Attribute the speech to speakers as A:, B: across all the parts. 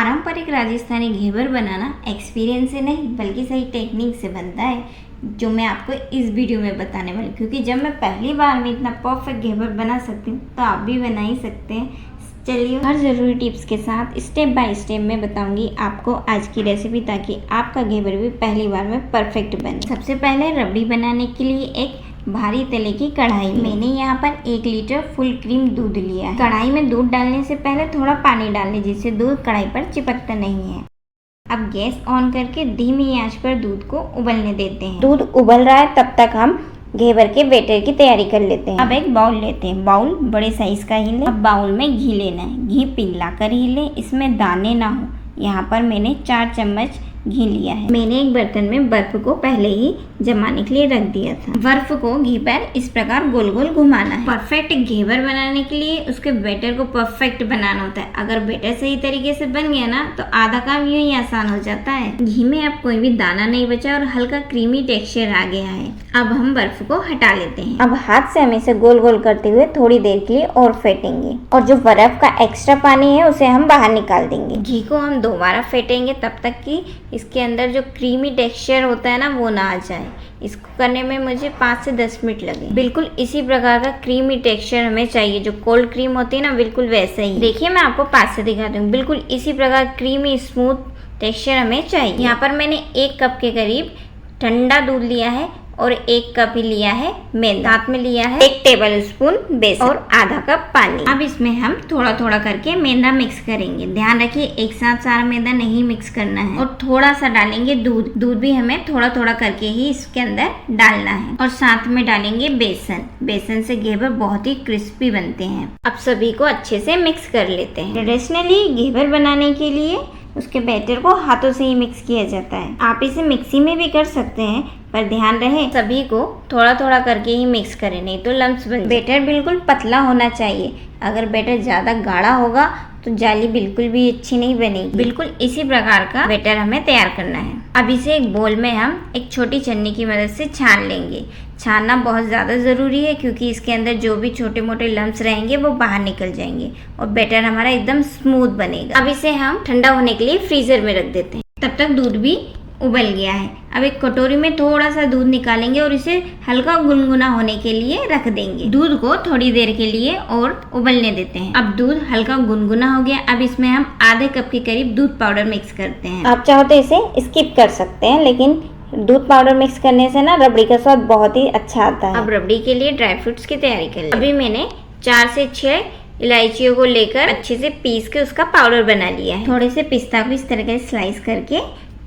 A: पारंपरिक राजस्थानी घेवर बनाना एक्सपीरियंस से नहीं बल्कि सही टेक्निक से बनता है, जो मैं आपको इस वीडियो में बताने वाली हूँ। क्योंकि जब मैं पहली बार में इतना परफेक्ट घेवर बना सकती हूँ तो आप भी बना ही सकते हैं। चलिए हर ज़रूरी टिप्स के साथ स्टेप बाय स्टेप मैं बताऊंगी आपको आज की रेसिपी, ताकि आपका घेवर भी पहली बार में परफेक्ट बने। सबसे पहले रबड़ी बनाने के लिए एक भारी तले की कढ़ाई, मैंने यहाँ पर 1 लीटर फुल क्रीम दूध लिया है। कढ़ाई में दूध डालने से पहले थोड़ा पानी डाल लें, जिससे दूध कढ़ाई पर चिपकता नहीं है। अब गैस ऑन करके धीमी आंच पर दूध को उबलने देते हैं। दूध उबल रहा है तब तक हम घेवर के बैटर की तैयारी कर लेते हैं। अब एक बाउल लेते हैं, बाउल बड़े साइज का ही लें। अब बाउल में घी लेना है, घी पिघला कर ही लें, इसमें दाने ना हो। यहाँ पर मैंने 4 चम्मच घी लिया है। मैंने एक बर्तन में बर्फ को पहले ही जमाने के लिए रख दिया था। बर्फ को घी पर इस प्रकार गोल गोल घुमाना है। परफेक्ट घेवर बनाने के लिए उसके बैटर को परफेक्ट बनाना होता है। अगर बैटर सही तरीके से बन गया ना तो आधा काम यूं ही आसान हो जाता है। घी में अब कोई भी दाना नहीं बचा और हल्का क्रीमी टेक्सचर आ गया है। अब हम बर्फ को हटा लेते हैं। अब हाथ से हम इसे गोल गोल करते हुए थोड़ी देर के लिए और फेंटेंगे, और जो बर्फ का एक्स्ट्रा पानी है उसे हम बाहर निकाल देंगे। घी को हम दोबारा फेंटेंगे तब तक कि इसके अंदर जो क्रीमी टेक्सचर होता है ना वो ना आ जाए। इसको करने में मुझे 5 से 10 मिनट लगे। बिल्कुल इसी प्रकार का क्रीमी टेक्सचर हमें चाहिए, जो कोल्ड क्रीम होती है ना बिल्कुल वैसे ही। देखिए मैं आपको पास से दिखाती हूँ, बिल्कुल इसी प्रकार क्रीमी स्मूथ टेक्सचर हमें चाहिए। यहाँ पर मैंने 1 कप के करीब ठंडा दूध लिया है और 1 कप ही लिया है मैदा। साथ में लिया है 1 टेबल स्पून बेसन और आधा कप पानी। अब इसमें हम थोड़ा थोड़ा करके मैदा मिक्स करेंगे। ध्यान रखिए एक साथ सारा मैदा नहीं मिक्स करना है। और थोड़ा सा डालेंगे दूध, दूध भी हमें थोड़ा थोड़ा करके ही इसके अंदर डालना है। और साथ में डालेंगे बेसन। बेसन से घेवर बहुत ही क्रिस्पी बनते हैं। अब सभी को अच्छे से मिक्स कर लेते हैं। ट्रेडिशनली घेवर बनाने के लिए उसके बैटर को हाथों से ही मिक्स किया जाता है। आप इसे मिक्सी में भी कर सकते हैं, पर ध्यान रहे सभी को थोड़ा थोड़ा करके ही मिक्स करें, नहीं तो लम्स बन। बैटर बिल्कुल पतला होना चाहिए। अगर बैटर ज्यादा गाढ़ा होगा तो जाली बिल्कुल भी अच्छी नहीं बनेगी। बिल्कुल इसी प्रकार का बैटर हमें तैयार करना है। अब इसे एक बोल में हम एक छोटी छन्नी की मदद से छान लेंगे। छानना बहुत ज़्यादा ज़रूरी है, क्योंकि इसके अंदर जो भी छोटे मोटे लम्स रहेंगे वो बाहर निकल जाएंगे और बैटर हमारा एकदम स्मूथ बनेगा। अब इसे हम ठंडा होने के लिए फ्रीजर में रख देते हैं। तब तक दूध भी उबल गया है। अब एक कटोरी में थोड़ा सा दूध निकालेंगे और इसे हल्का गुनगुना होने के लिए रख देंगे। दूध को थोड़ी देर के लिए और उबलने देते हैं। अब दूध हल्का गुनगुना हो गया। अब इसमें हम आधे कप के करीब दूध पाउडर मिक्स करते हैं। आप चाहो तो इसे स्किप कर सकते हैं, लेकिन दूध पाउडर मिक्स करने से ना रबड़ी का स्वाद बहुत ही अच्छा आता है। अब रबड़ी के लिए ड्राई फ्रूट्स की तैयारी कर लें। अभी मैंने 4 से 6 इलायचियों को लेकर अच्छे से पीस के उसका पाउडर बना लिया है। थोड़े से पिस्ता को इस तरह से स्लाइस करके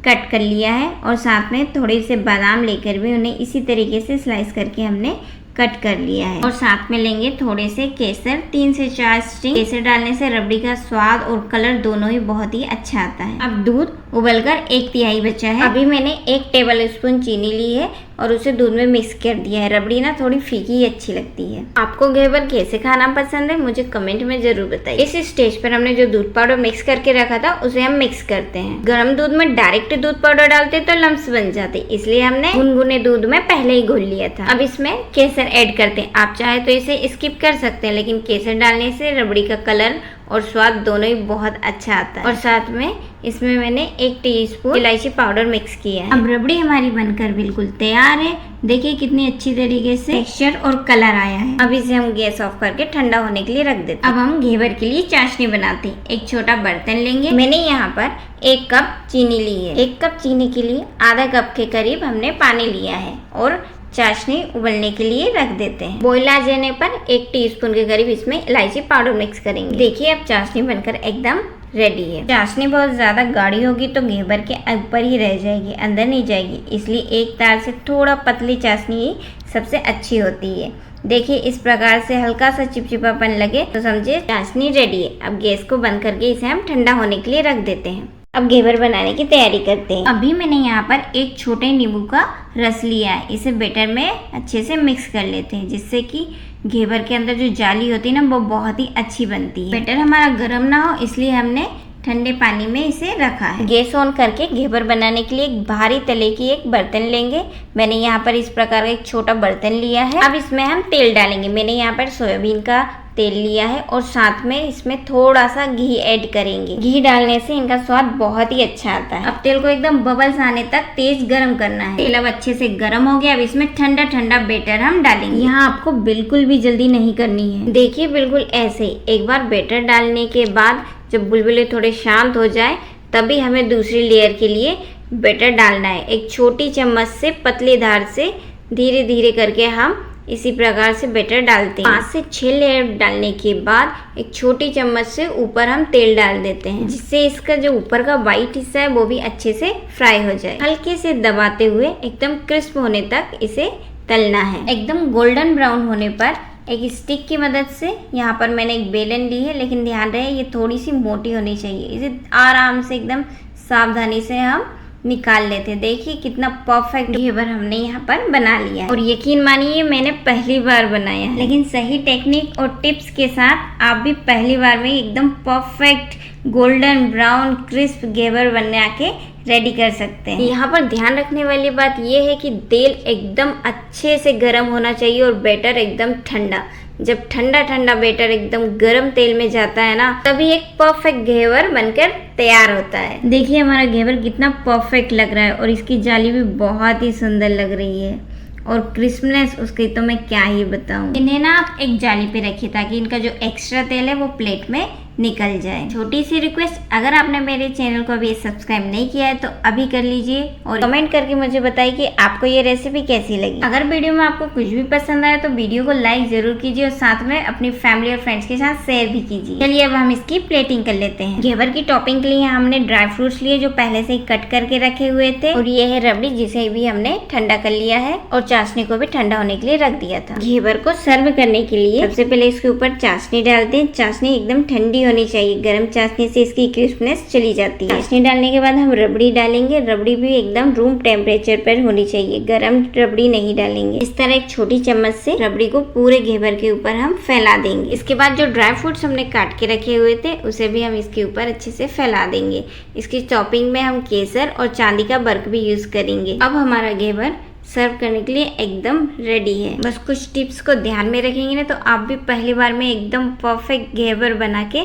A: कट कर लिया है, और साथ में थोड़े से बादाम लेकर भी उन्हें इसी तरीके से स्लाइस करके हमने कट कर लिया है। और साथ में लेंगे थोड़े से केसर, 3 से 4 स्टिंग। केसर डालने से रबड़ी का स्वाद और कलर दोनों ही बहुत ही अच्छा आता है। अब दूध उबलकर 1/3 बचा है। अभी मैंने 1 टेबल स्पून चीनी ली है और उसे दूध में मिक्स कर दिया है। रबड़ी ना थोड़ी फीकी ही अच्छी लगती है। आपको घेवर कैसे खाना पसंद है मुझे कमेंट में जरूर बताइए। इस स्टेज पर हमने जो दूध पाउडर मिक्स करके रखा था उसे हम मिक्स करते हैं। गर्म दूध में डायरेक्ट दूध पाउडर डालते तो लम्स बन जाते, इसलिए हमने गुनगुने दूध में पहले ही घोल लिया था। अब इसमें केसर ऐड करते हैं। आप चाहे तो इसे स्किप कर सकते हैं, लेकिन केसर डालने से रबड़ी का कलर और स्वाद दोनों ही बहुत अच्छा आता है। और साथ में इसमें मैंने 1 टीस्पून इलायची पाउडर मिक्स किया है। अब रबड़ी हमारी बनकर बिल्कुल तैयार है। देखिए कितनी अच्छी तरीके से टेक्सचर और कलर आया है। अब इसे हम गैस ऑफ करके ठंडा होने के लिए रख देते हैं। अब हम घेवर के लिए चाशनी बनाते हैं। एक छोटा बर्तन लेंगे। मैंने यहाँ पर 1 कप चीनी ली है। 1 कप चीनी के लिए आधा कप के करीब हमने पानी लिया है और चाशनी उबलने के लिए रख देते हैं। बॉईल आ जाने पर 1 टीस्पून के करीब इसमें इलायची पाउडर मिक्स करेंगे। देखिए अब चाशनी बनकर एकदम रेडी है। चाशनी बहुत ज्यादा गाढ़ी होगी तो घेवर के ऊपर ही रह जाएगी, अंदर नहीं जाएगी, इसलिए एक तार से थोड़ा पतली चाशनी ही सबसे अच्छी होती है। देखिए इस प्रकार से हल्का सा चिपचिपापन लगे तो समझिए चाशनी रेडी है। अब गैस को बंद करके इसे हम ठंडा होने के लिए रख देते हैं। अब घेवर बनाने की तैयारी करते हैं। अभी मैंने यहाँ पर 1 छोटे नींबू का रस लिया है। इसे बैटर में अच्छे से मिक्स कर लेते हैं, जिससे कि घेवर के अंदर जो जाली होती है ना वो बहुत ही अच्छी बनती है। बैटर हमारा गर्म ना हो इसलिए हमने ठंडे पानी में इसे रखा है। गैस ऑन करके घेवर बनाने के लिए एक भारी तले की एक बर्तन लेंगे। मैंने यहाँ पर इस प्रकार का एक छोटा बर्तन लिया है। अब इसमें हम तेल डालेंगे। मैंने यहाँ पर सोयाबीन का तेल लिया है और साथ में इसमें थोड़ा सा घी ऐड करेंगे। घी डालने से इनका स्वाद बहुत ही अच्छा आता है। अब तेल को एकदम बबल्स आने तक तेज गरम करना है। तेल अब अच्छे से गरम हो गया। अब इसमें ठंडा ठंडा बैटर हम डालेंगे। यहाँ आपको बिल्कुल भी जल्दी नहीं करनी है। देखिए बिल्कुल ऐसे ही एक बार बैटर डालने के बाद जब बुलबुले थोड़े शांत हो जाए तभी हमें दूसरी लेयर के लिए बैटर डालना है। एक छोटी चम्मच से पतली धार से धीरे धीरे करके हम इसी प्रकार से बैटर डालते हैं। 5 से 6 लेयर डालने के बाद एक छोटी चम्मच से ऊपर हम तेल डाल देते हैं, जिससे इसका जो ऊपर का वाइट हिस्सा है वो भी अच्छे से फ्राई हो जाए। हल्के से दबाते हुए एकदम क्रिस्प होने तक इसे तलना है। एकदम गोल्डन ब्राउन होने पर एक स्टिक की मदद से, यहाँ पर मैंने एक बेलन ली है, लेकिन ध्यान रहे ये थोड़ी सी मोटी होनी चाहिए। इसे आराम से एकदम सावधानी से हम निकाल लेते। देखिए कितना परफेक्ट घेवर हमने यहाँ पर बना लिया है। और यकीन मानिए मैंने पहली बार बनाया है, लेकिन सही टेक्निक और टिप्स के साथ आप भी पहली बार में एकदम परफेक्ट गोल्डन ब्राउन क्रिस्प घेवर बना के रेडी कर सकते हैं। यहाँ पर ध्यान रखने वाली बात यह है कि तेल एकदम अच्छे से गर्म होना चाहिए और बैटर एकदम ठंडा। जब ठंडा ठंडा बैटर एकदम गर्म तेल में जाता है ना, तभी एक परफेक्ट घेवर बनकर तैयार होता है। देखिए हमारा घेवर कितना परफेक्ट लग रहा है और इसकी जाली भी बहुत ही सुंदर लग रही है और क्रिस्पनेस उसकी तो मैं क्या ही बताऊं। इन्हें ना आप एक जाली पे रखिए ताकि इनका जो एक्स्ट्रा तेल है वो प्लेट में निकल जाए। छोटी सी रिक्वेस्ट, अगर आपने मेरे चैनल को अभी सब्सक्राइब नहीं किया है तो अभी कर लीजिए और कमेंट करके मुझे बताइए कि आपको ये रेसिपी कैसी लगी। अगर वीडियो में आपको कुछ भी पसंद आया तो वीडियो को लाइक जरूर कीजिए और साथ में अपनी फैमिली और फ्रेंड्स के साथ शेयर भी कीजिए। चलिए अब हम इसकी प्लेटिंग कर लेते हैं। घेवर की टॉपिंग के लिए हमने ड्राई फ्रूट्स लिए जो पहले से ही कट करके रखे हुए थे, और ये है रबड़ी जिसे भी हमने ठंडा कर लिया है और चाशनी को भी ठंडा होने के लिए रख दिया था। घेवर को सर्व करने के लिए सबसे पहले इसके ऊपर चाशनी डालते हैं। चाशनी एकदम ठंडी होनी चाहिए, गर्म चाशनी से इसकी क्रिस्पनेस चली जाती है। चाशनी डालने के बाद हम रबड़ी डालेंगे। रबड़ी भी एकदम रूम टेम्परेचर पर होनी चाहिए, गर्म रबड़ी नहीं डालेंगे। इस तरह एक छोटी चम्मच से रबड़ी को पूरे घेवर के ऊपर हम फैला देंगे। इसके बाद जो ड्राई फ्रूट्स हमने काट के रखे हुए थे उसे भी हम इसके ऊपर अच्छे से फैला देंगे। इसकी टॉपिंग में हम केसर और चांदी का बर्क भी यूज करेंगे। अब हमारा घेवर सर्व करने के लिए एकदम रेडी है। बस कुछ टिप्स को ध्यान में रखेंगे ना तो आप भी पहली बार में एकदम परफेक्ट घेवर बना के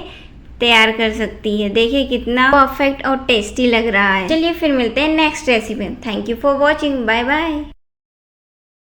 A: तैयार कर सकती है। देखिए कितना परफेक्ट और टेस्टी लग रहा है। चलिए फिर मिलते हैं नेक्स्ट रेसिपी में। Thank you for watching. Bye bye.